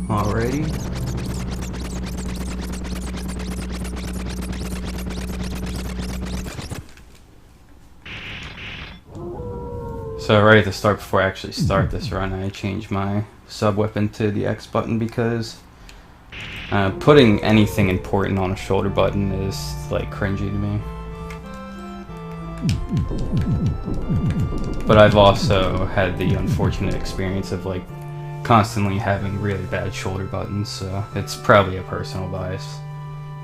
Alrighty. So right at the start, before I actually start this run, I changed my sub-weapon to the X button because putting anything important on a shoulder button is like cringy to me. But I've also had the unfortunate experience of like constantly having really bad shoulder buttons, so it's probably a personal bias.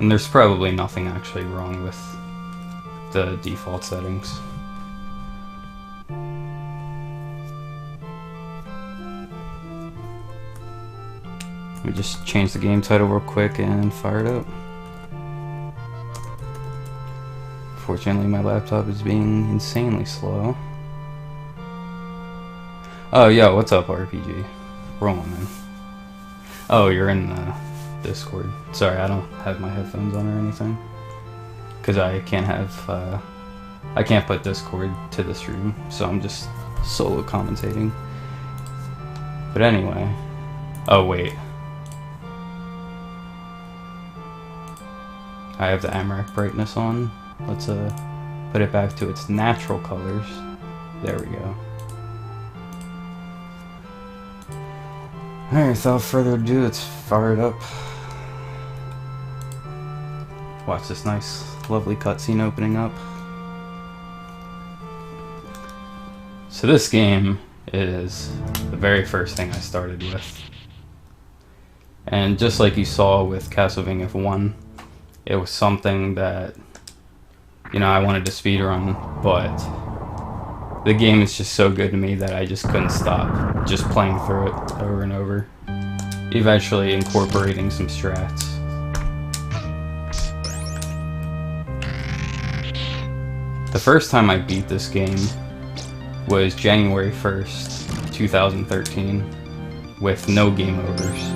And there's probably nothing actually wrong with the default settings. We just change the game title real quick and fire it up. Fortunately, my laptop is being insanely slow. Oh, yo, what's up, RPG? Rollin, man. Oh, you're in the Discord. Sorry, I don't have my headphones on or anything. Because I can't have, I can't put Discord to the stream, so I'm just solo commentating. But anyway. Oh, wait. I have the AMRAC brightness on. Let's put it back to its natural colors. There we go. Alright, without further ado, let's fire it up. Watch this nice, lovely cutscene opening up. So this game is the very first thing I started with. And just like you saw with Castlevania 1, it was something that, you know, I wanted to speedrun, but the game is just so good to me that I just couldn't stop just playing through it over and over, eventually incorporating some strats. The first time I beat this game was January 1st, 2013, with no game overs.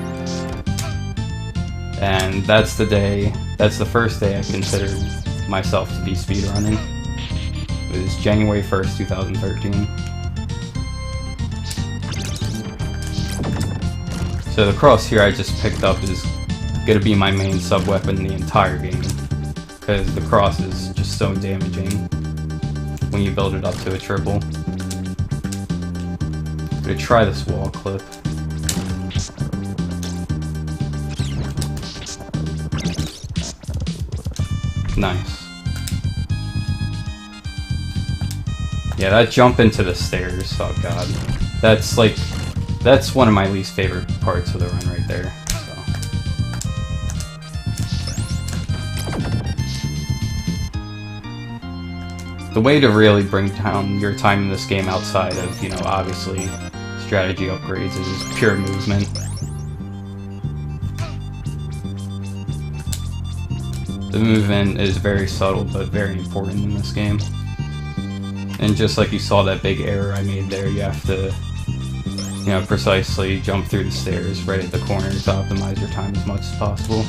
And that's the first day I considered myself to be speedrunning. It was January 1st, 2013. So the crosshair I just picked up is gonna be my main sub-weapon the entire game, because the cross is just so damaging when you build it up to a triple. I'm gonna try this wall clip. Nice. Yeah, that jump into the stairs, oh god. That's one of my least favorite parts of the run right there. So. The way to really bring down your time in this game outside of, you know, obviously strategy upgrades is pure movement. The movement is very subtle but very important in this game. And just like you saw that big error I made there, you have to, you know, precisely jump through the stairs right at the corner to optimize your time as much as possible.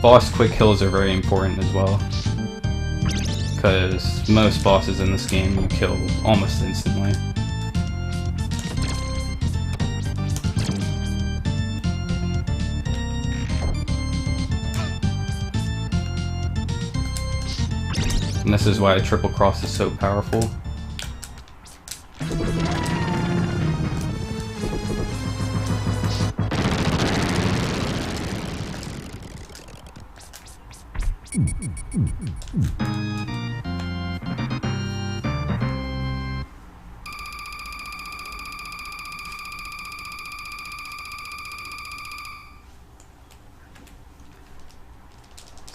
Boss quick kills are very important as well, because most bosses in this game you kill almost instantly. And this is why a triple cross is so powerful.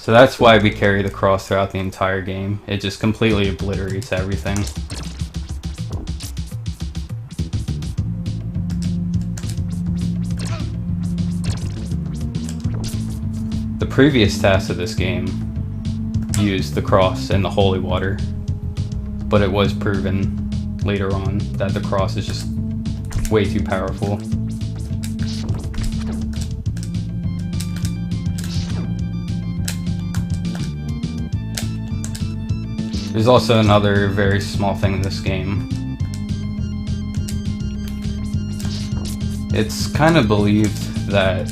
So that's why we carry the cross throughout the entire game. It just completely obliterates everything. The previous tasks of this game used the cross and the holy water, but it was proven later on that the cross is just way too powerful. There's also another very small thing in this game. It's kind of believed that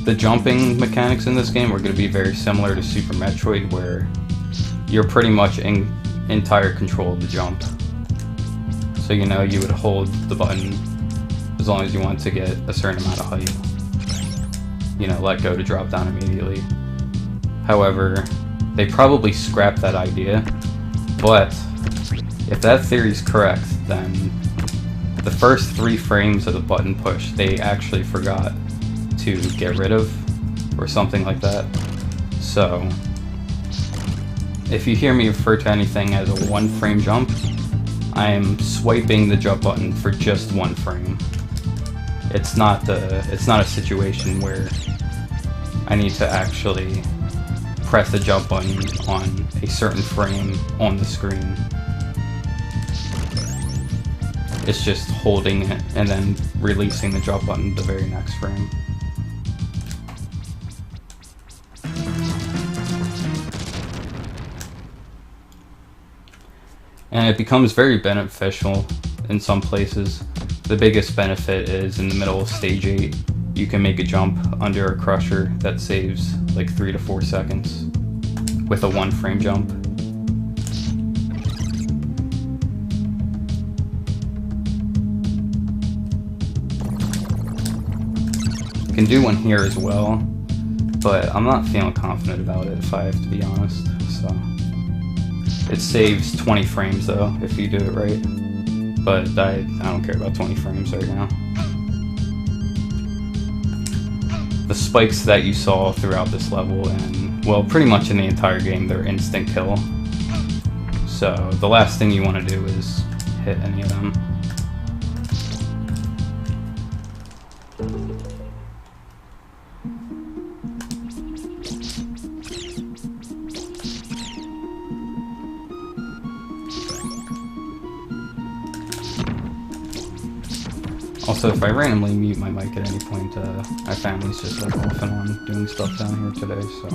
the jumping mechanics in this game are going to be very similar to Super Metroid, where you're pretty much in entire control of the jump. So you know, you would hold the button as long as you want to get a certain amount of height. You know, let go to drop down immediately. However, they probably scrapped that idea, but if that theory's correct, then the first 3 frames of the button push, they actually forgot to get rid of, or something like that. So, if you hear me refer to anything as a 1-frame jump, I am swiping the jump button for just 1 frame. It's not a situation where I need to actually press the jump button on a certain frame on the screen. It's just holding it and then releasing the jump button the very next frame. And it becomes very beneficial in some places. The biggest benefit is in the middle of stage 8, you can make a jump under a crusher that saves like 3 to 4 seconds with a 1-frame jump. You can do one here as well, but I'm not feeling confident about it, if I have to be honest. So it saves 20 frames though, if you do it right. But I don't care about 20 frames right now. The spikes that you saw throughout this level, and well, pretty much in the entire game, they're instant kill. So the last thing you want to do is hit any of them. Also, if I randomly mute my mic at any point, my family's just like off and on doing stuff down here today, so.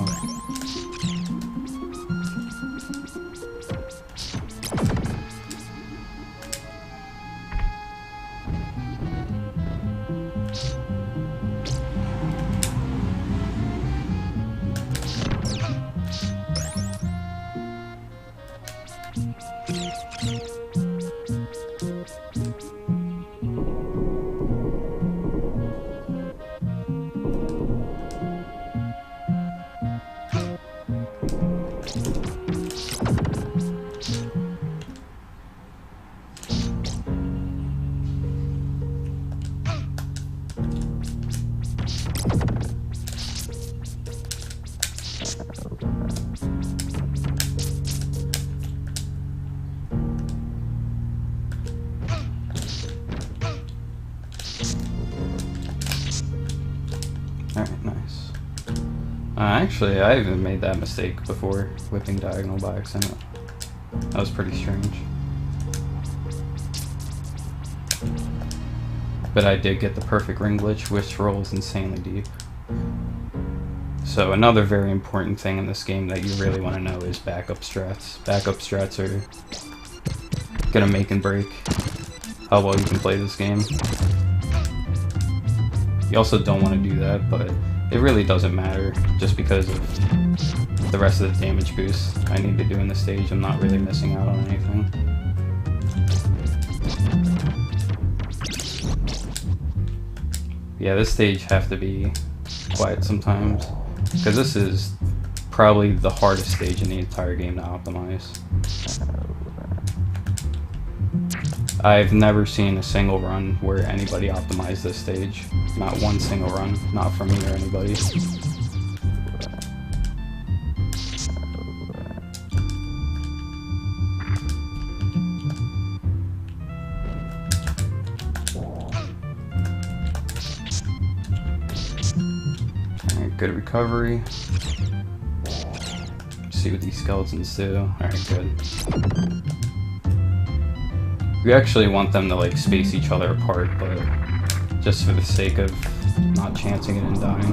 Alright, nice. Actually, I haven't made that mistake before, whipping diagonal by accident. That was pretty strange. But I did get the perfect ring glitch, which rolls insanely deep. So another very important thing in this game that you really want to know is backup strats. Backup strats are gonna make and break how well you can play this game. You also don't want to do that, but it really doesn't matter just because of the rest of the damage boosts I need to do in the stage. I'm not really missing out on anything. Yeah, this stage have to be quiet sometimes, because this is probably the hardest stage in the entire game to optimize. I've never seen a single run where anybody optimized this stage. Not one single run, not from me or anybody. Alright, good recovery. See what these skeletons do. Alright, good. We actually want them to like space each other apart, but just for the sake of not chancing it and dying.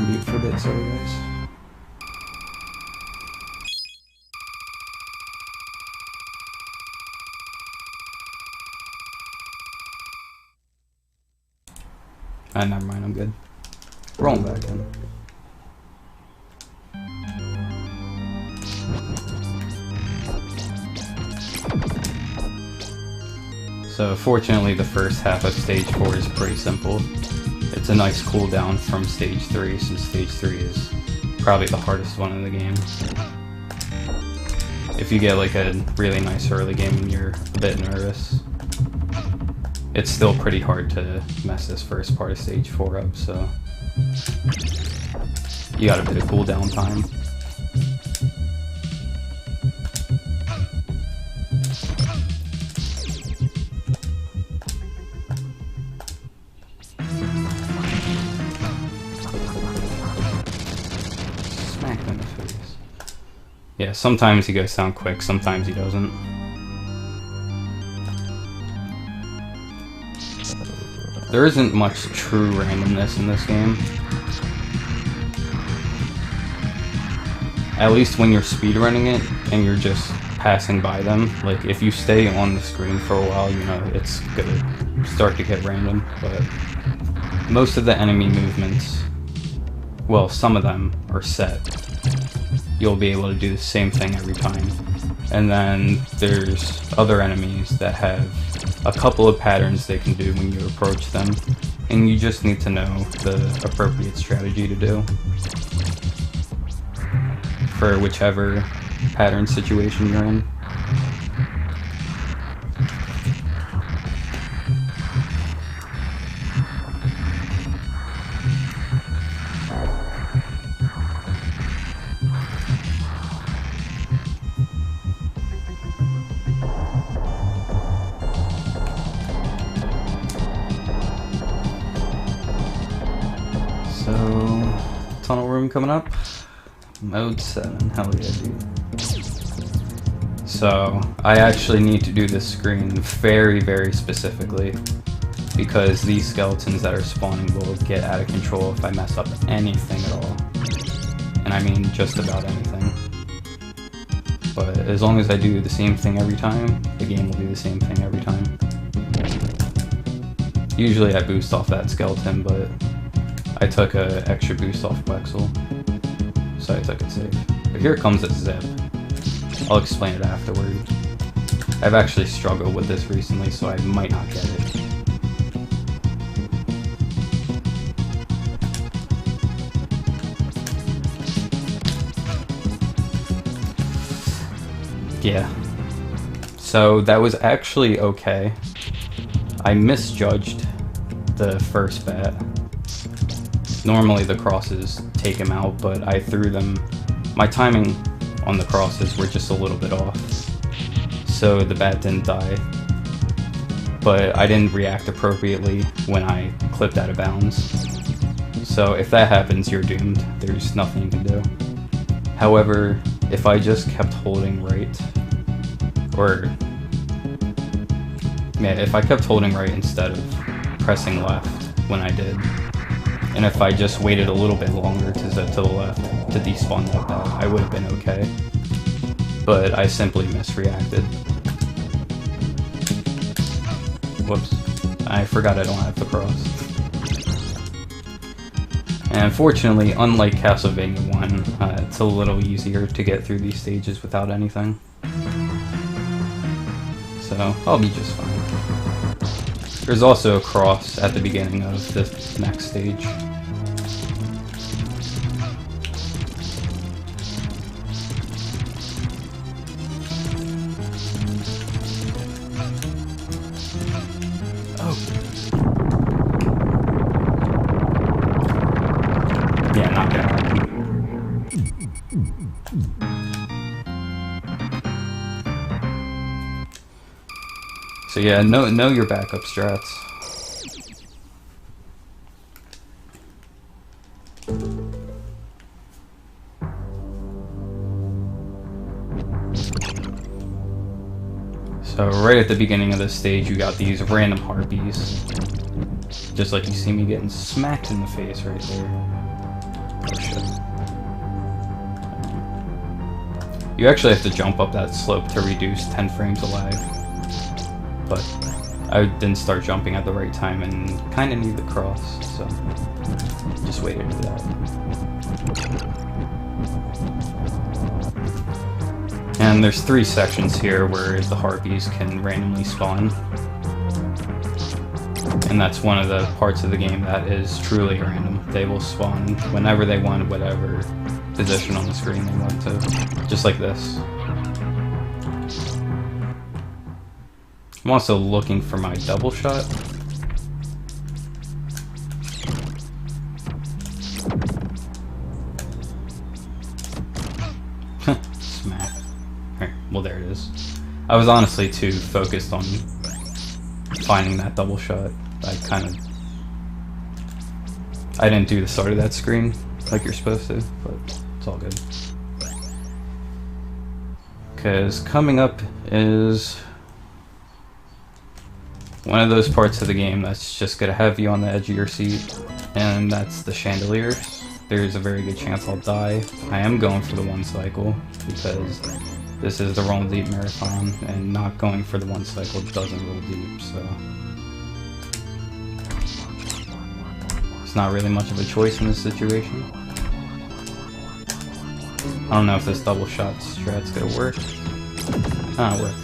on mute for a bit, sorry guys. Never mind, I'm good. Rolling back in. So fortunately the first half of stage 4 is pretty simple. It's a nice cooldown from stage 3, since stage 3 is probably the hardest one in the game. If you get like a really nice early game and you're a bit nervous, it's still pretty hard to mess this first part of stage 4 up, so you got a bit of cooldown time. Smack him in the face. Yeah, sometimes he goes down quick, sometimes he doesn't. There isn't much true randomness in this game. At least when you're speedrunning it and you're just passing by them. Like, if you stay on the screen for a while, you know, it's gonna start to get random. But most of the enemy movements, well, some of them are set. You'll be able to do the same thing every time. And then there's other enemies that have a couple of patterns they can do when you approach them, and you just need to know the appropriate strategy to do for whichever pattern situation you're in. So, tunnel room coming up. Mode 7, hell yeah, dude. So, I actually need to do this screen very, very specifically, because these skeletons that are spawning will get out of control if I mess up anything at all. And I mean just about anything. But as long as I do the same thing every time, the game will do the same thing every time. Usually I boost off that skeleton, but I took an extra boost off Wexel, so I took it safe. But here comes a zip. I'll explain it afterward. I've actually struggled with this recently, so I might not get it. Yeah. So that was actually okay. I misjudged the first bat. Normally the crosses take him out, but I threw them. My timing on the crosses were just a little bit off, so the bat didn't die. But I didn't react appropriately when I clipped out of bounds. So if that happens, you're doomed. There's nothing you can do. However, if I just kept holding right, or yeah, if I kept holding right instead of pressing left when I did, and if I just waited a little bit longer to zip to the left to despawn that bat, I would have been okay. But I simply misreacted. Whoops. I forgot I don't have the cross. And unfortunately, unlike Castlevania 1, it's a little easier to get through these stages without anything. So, I'll be just fine. There's also a cross at the beginning of this next stage. Oh. Yeah, not bad. So yeah, know your backup strats. So right at the beginning of this stage, you got these random harpies. Just like you see me getting smacked in the face right there. You actually have to jump up that slope to reduce 10 frames of lag. But I didn't start jumping at the right time and kind of need the cross, so just waited for that. And there's 3 sections here where the harpies can randomly spawn. And that's one of the parts of the game that is truly random. They will spawn whenever they want, whatever position on the screen they want to. Just like this. I'm also looking for my double shot. Smack. Alright, well there it is. I was honestly too focused on finding that double shot. I didn't do the start of that screen like you're supposed to, but it's all good. Because coming up is one of those parts of the game that's just gonna have you on the edge of your seat, and that's the chandeliers. There's a very good chance I'll die. I am going for the 1 cycle because this is the Roll Deep Marathon, and not going for the 1 cycle doesn't roll deep, so it's not really much of a choice in this situation. I don't know if this double shot strat's gonna work. Ah, it worked.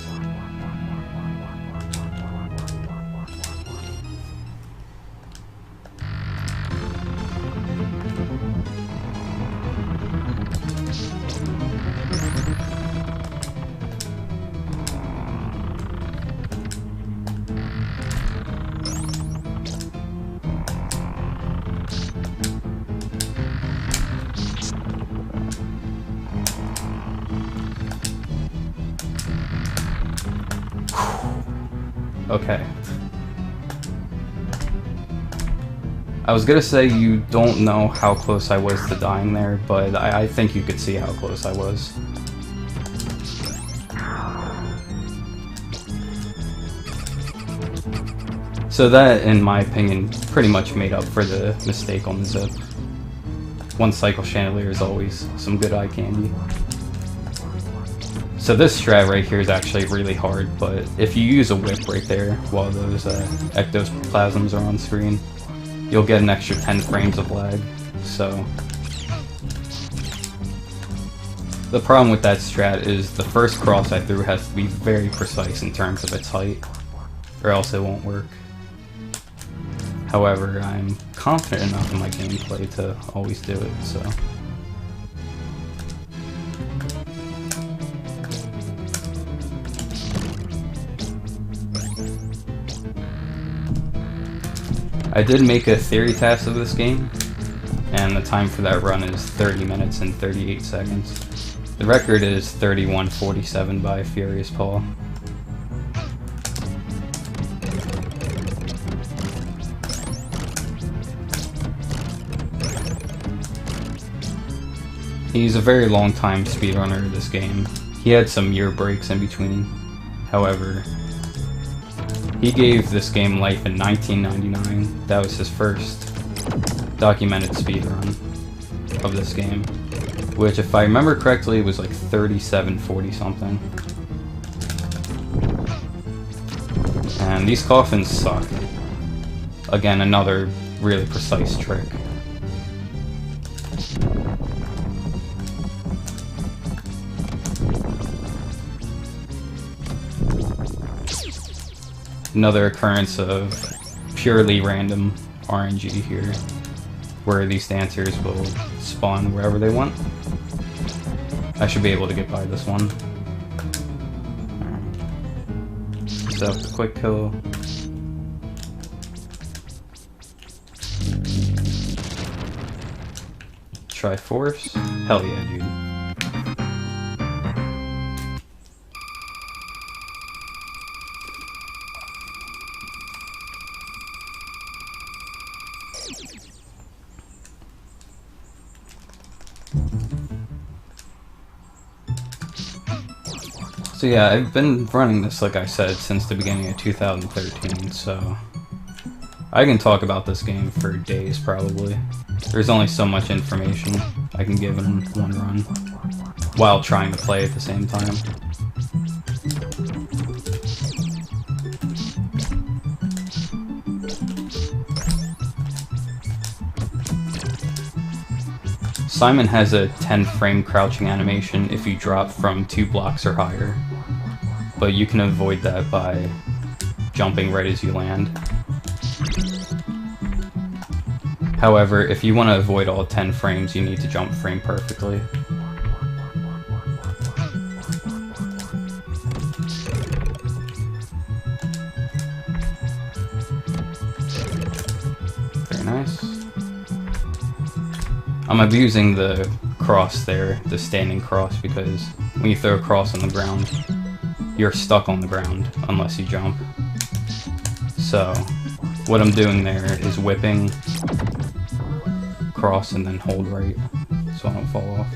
Okay. I was gonna say you don't know how close I was to dying there, but I think you could see how close I was. So that, in my opinion, pretty much made up for the mistake on the zip. 1 cycle chandelier is always some good eye candy. So this strat right here is actually really hard, but if you use a whip right there while those ectoplasms are on screen, you'll get an extra 10 frames of lag. So the problem with that strat is the first cross I threw has to be very precise in terms of its height, or else it won't work. However, I'm confident enough in my gameplay to always do it, so. I did make a theory test of this game, and the time for that run is 30 minutes and 38 seconds. The record is 31:47 by Furious Paul. He's a very long time speedrunner of this game. He had some year breaks in between. However, he gave this game life in 1999. That was his first documented speedrun of this game, which, if I remember correctly, was like 37:40 something. And these coffins suck. Again, another really precise trick. Another occurrence of purely random RNG here, where these dancers will spawn wherever they want. I should be able to get by this one. Set up the quick kill. Triforce? Hell yeah, dude. So yeah, I've been running this, like I said, since the beginning of 2013, so I can talk about this game for days, probably. There's only so much information I can give in one run, while trying to play at the same time. Simon has a 10-frame crouching animation if you drop from 2 blocks or higher, but you can avoid that by jumping right as you land. However, if you want to avoid all 10 frames, you need to jump frame perfectly. Very nice. I'm abusing the cross there, the standing cross, because when you throw a cross on the ground, you're stuck on the ground unless you jump. So what I'm doing there is whipping cross and then hold right so I don't fall off.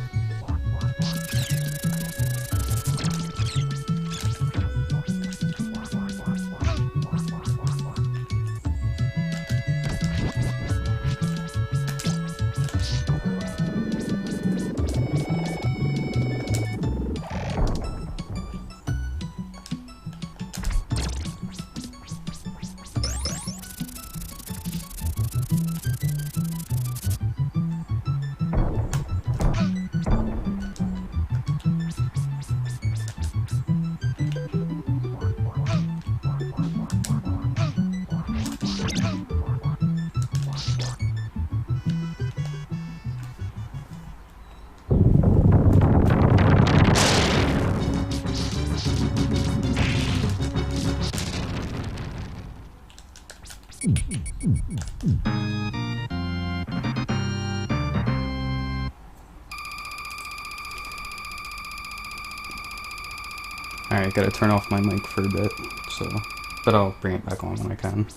Alright, gotta turn off my mic for a bit, but I'll bring it back on when I can.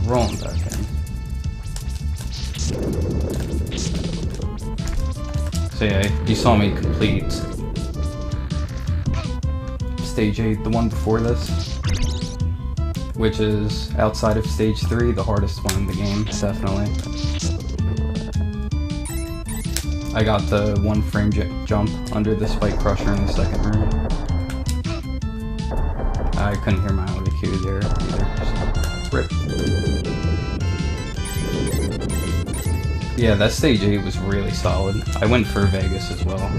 Rollin back in. So yeah, you saw me complete Stage 8, the one before this, which is outside of Stage 3, the hardest one in the game, definitely. I got the 1 frame jump under the Spike Crusher in the second room. I couldn't hear my audio cue there either, so rip. Yeah, that Stage 8 was really solid. I went for Vegas as well,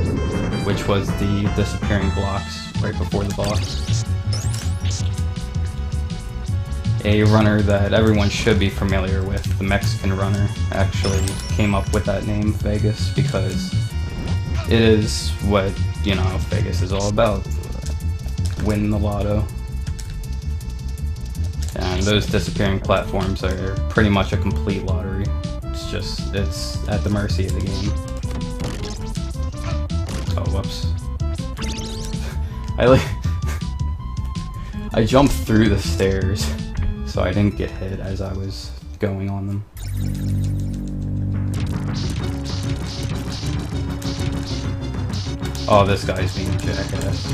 which was the disappearing blocks right before the boss. A runner that everyone should be familiar with, the Mexican runner, actually came up with that name, Vegas, because it is what, you know, Vegas is all about. Win the lotto. And those disappearing platforms are pretty much a complete lottery. It's at the mercy of the game. Oh, whoops. I jumped through the stairs, so I didn't get hit as I was going on them. Oh, this guy's being a jackass.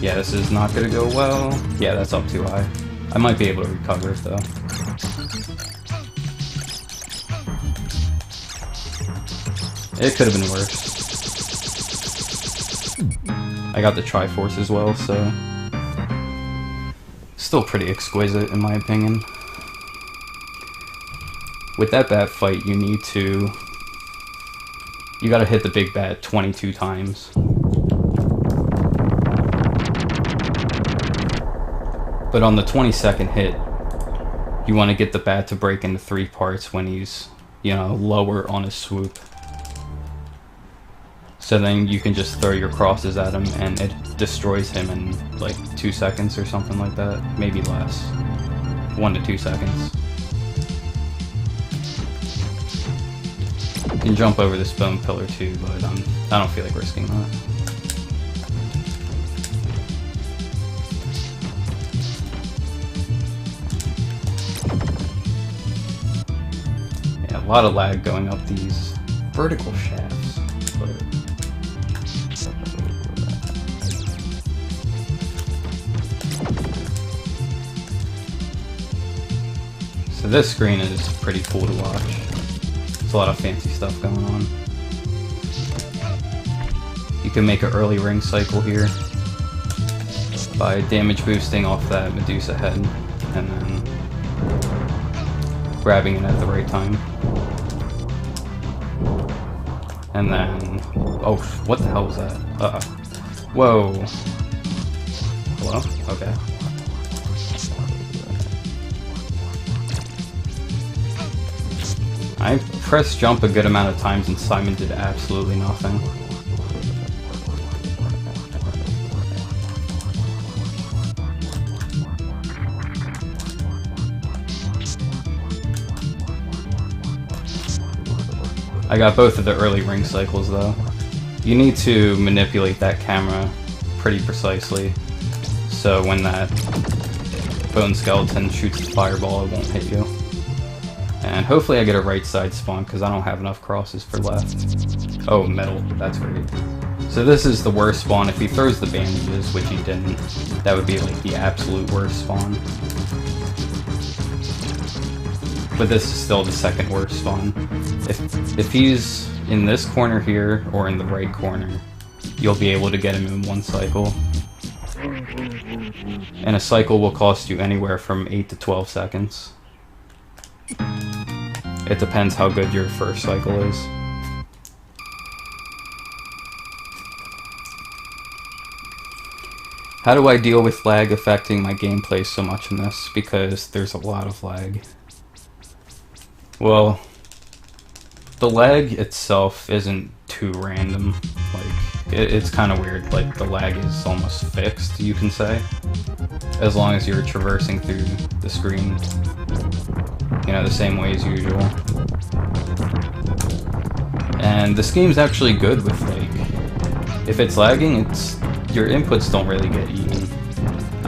Yeah, this is not gonna go well. Yeah, that's up too high. I might be able to recover it though. It could have been worse. I got the Triforce as well, so still pretty exquisite in my opinion. With that bat fight, you gotta hit the big bat 22 times. But on the 22nd hit, you want to get the bat to break into 3 parts when he's, you know, lower on his swoop. So then you can just throw your crosses at him and it destroys him in like 2 seconds or something like that. Maybe less. 1 to 2 seconds. You can jump over this bone pillar too, but I don't feel like risking that. A lot of lag going up these vertical shafts. So this screen is pretty cool to watch. There's a lot of fancy stuff going on. You can make an early ring cycle here by damage boosting off that Medusa head and then grabbing it at the right time. And then, oh, what the hell was that? Whoa. Hello? Okay. I pressed jump a good amount of times and Simon did absolutely nothing. I got both of the early ring cycles though. You need to manipulate that camera pretty precisely, so when that bone skeleton shoots the fireball it won't hit you. And hopefully I get a right side spawn because I don't have enough crosses for left. Oh, metal, that's great. So this is the worst spawn. If he throws the bandages, which he didn't, that would be like the absolute worst spawn. But this is still the second worst spawn. If he's in this corner here, or in the right corner, you'll be able to get him in 1 cycle. And a cycle will cost you anywhere from 8 to 12 seconds. It depends how good your first cycle is. How do I deal with lag affecting my gameplay so much in this? Because there's a lot of lag. Well, the lag itself isn't too random. Like, it's kind of weird. Like, the lag is almost fixed, you can say. As long as you're traversing through the screen, you know, the same way as usual. And this game's actually good with, like, if it's lagging, your inputs don't really get eaten.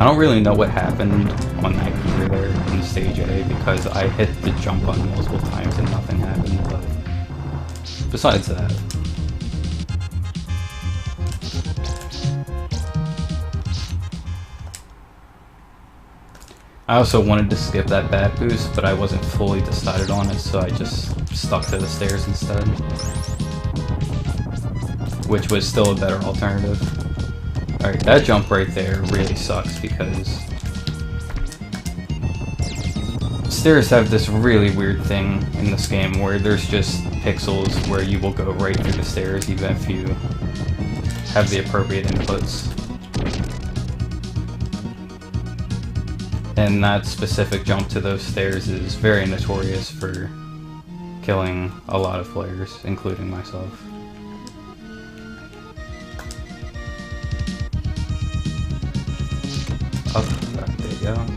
I don't really know what happened on that gear there in stage A because I hit the jump button multiple times and nothing happened, but besides that. I also wanted to skip that bad boost, but I wasn't fully decided on it, so I just stuck to the stairs instead. Which was still a better alternative. Alright, that jump right there really sucks because stairs have this really weird thing in this game where there's just pixels where you will go right through the stairs even if you have the appropriate inputs. And that specific jump to those stairs is very notorious for killing a lot of players, including myself. Oh, there you go. 1,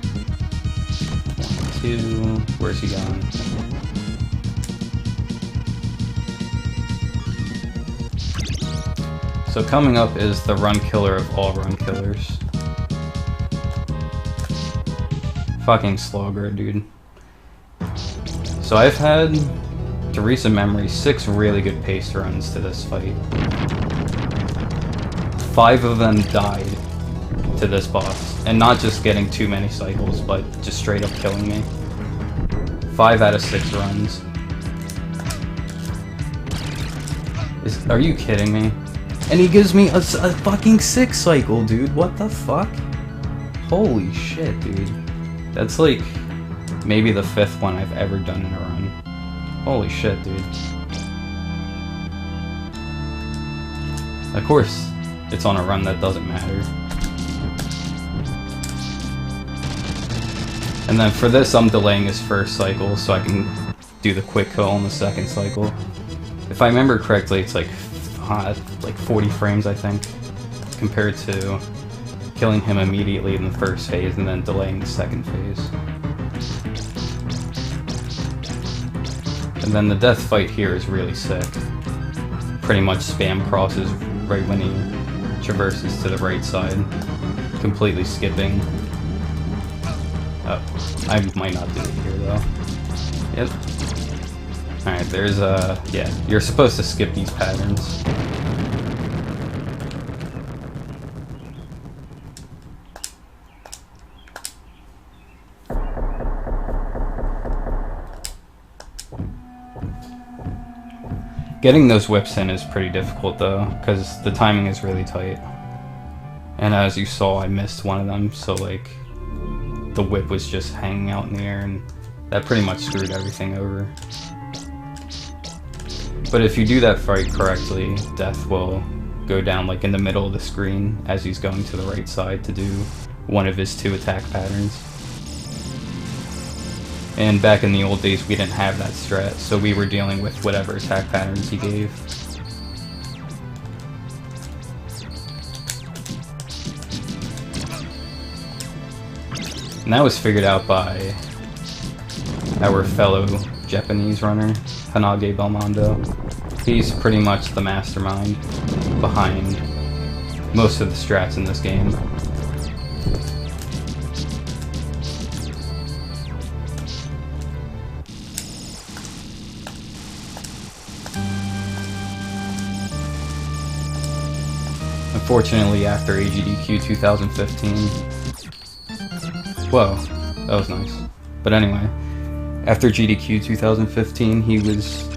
2, where's he going? So coming up is the run killer of all run killers. Fucking Slogger, dude. So I've had, to recent memory, 6 really good pace runs to this fight. 5 of them died to this boss, and not just getting too many cycles, but just straight up killing me. 5 out of 6 runs. Are you kidding me? And he gives me a fucking 6 cycle, dude. What the fuck? Holy shit, dude. That's like maybe the 5th one I've ever done in a run. Holy shit, dude. Of course, it's on a run that doesn't matter. And then for this, I'm delaying his first cycle so I can do the quick kill on the second cycle. If I remember correctly, it's like 40 frames, I think, compared to killing him immediately in the first phase and then delaying the second phase. And then the death fight here is really sick. Pretty much spam crosses right when he traverses to the right side, completely skipping. Oh, I might not do it here though. Yep. Alright, there's yeah, you're supposed to skip these patterns. Getting those whips in is pretty difficult though, because the timing is really tight. And as you saw, I missed one of them, so like, the whip was just hanging out in the air, and that pretty much screwed everything over. But if you do that fight correctly, Death will go down like in the middle of the screen as he's going to the right side to do one of his 2 attack patterns. And back in the old days, we didn't have that strat, so we were dealing with whatever attack patterns he gave. And that was figured out by our fellow Japanese runner, Hanage Belmondo. He's pretty much the mastermind behind most of the strats in this game. Unfortunately, after AGDQ 2015... Whoa, that was nice. But anyway, after GDQ 2015, he was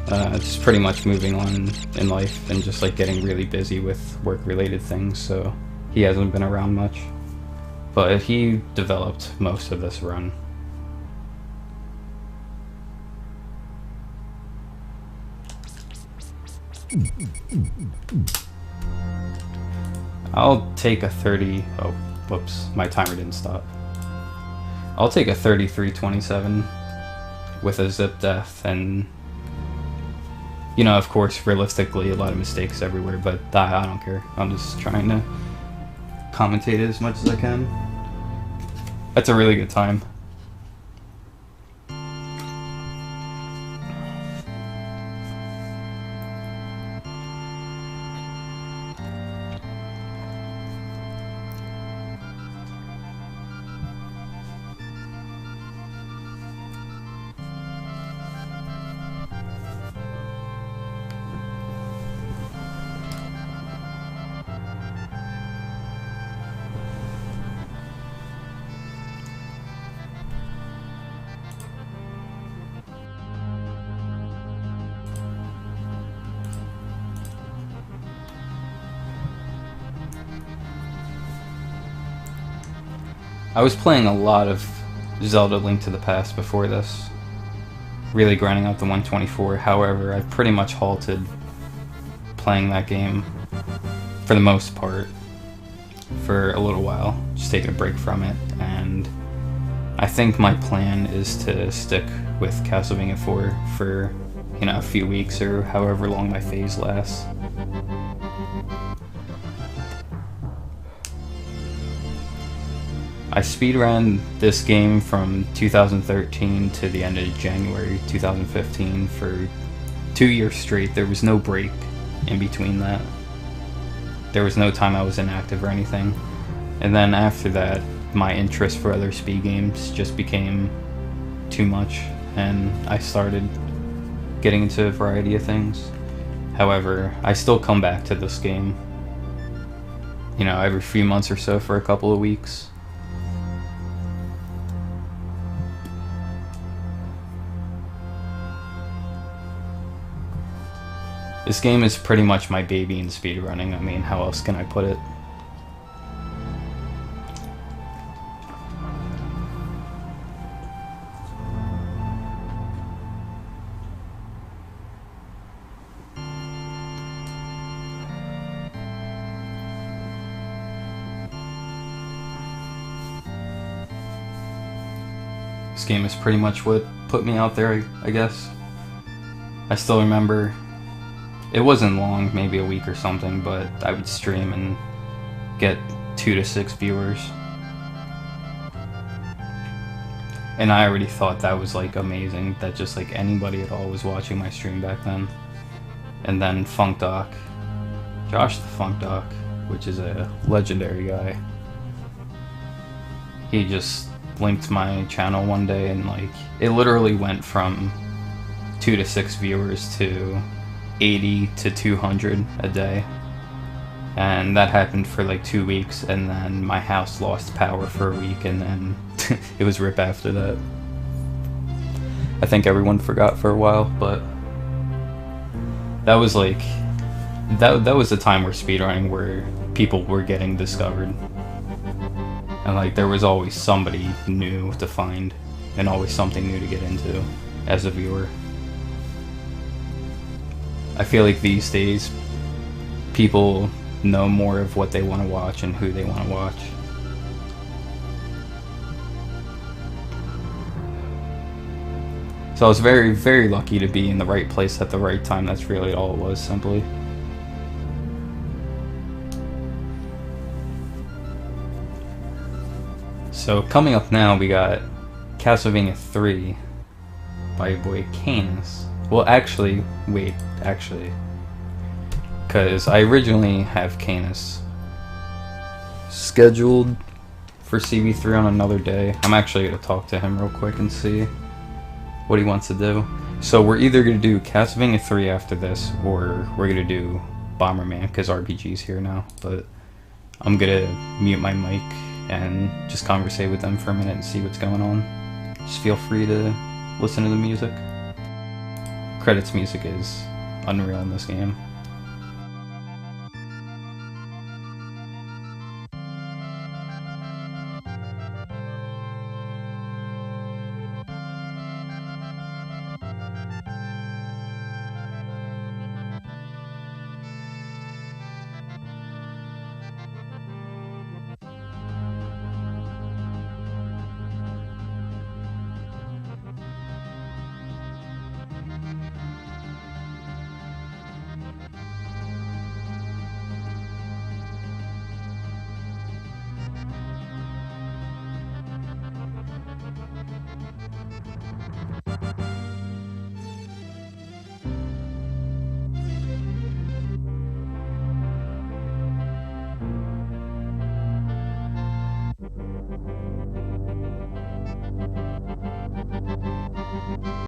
just pretty much moving on in life and just like getting really busy with work-related things, so he hasn't been around much. But he developed most of this run. I'll take a 30... Oh, whoops, my timer didn't stop. I'll take a 33-27 with a zip death, and you know, of course, realistically, a lot of mistakes everywhere, but I don't care. I'm just trying to commentate it as much as I can. That's a really good time. I was playing a lot of Zelda Link to the Past before this, really grinding out the 124. However, I pretty much halted playing that game for the most part for a little while, just taking a break from it, and I think my plan is to stick with Castlevania 4 for, you know, a few weeks or however long my phase lasts. I speedran this game from 2013 to the end of January 2015 for 2 years straight. There was no break in between that. There was no time I was inactive or anything. And then after that, my interest for other speed games just became too much, and I started getting into a variety of things. However, I still come back to this game, you know, every few months or so for a couple of weeks. This game is pretty much my baby in speedrunning. I mean, how else can I put it? This game is pretty much what put me out there, I guess. I still remember, it wasn't long, maybe a week or something, but I would stream and get 2 to 6 viewers. And I already thought that was like amazing, that just like anybody at all was watching my stream back then. And then Funk Doc, Josh the Funk Doc, which is a legendary guy, he just linked my channel one day, and like it literally went from 2 to 6 viewers to 80 to 200 a day, and that happened for like 2 weeks, and then my house lost power for a week, and then it was RIP after that. I think everyone forgot for a while, but that was like that was the time where speedrunning, where people were getting discovered, and like there was always somebody new to find and always something new to get into as a viewer. I feel like these days people know more of what they want to watch and who they want to watch. So I was very, very lucky to be in the right place at the right time. That's really all it was, simply. So coming up now, we got Castlevania 3 by your boy Canis. Well, actually, wait, because I originally have Canis scheduled for CB3 on another day. I'm actually going to talk to him real quick and see what he wants to do. So we're either going to do Castlevania 3 after this, or we're going to do Bomberman, because RPG's here now. But I'm going to mute my mic and just conversate with them for a minute and see what's going on. Just feel free to listen to the music. Credits music is unreal in this game.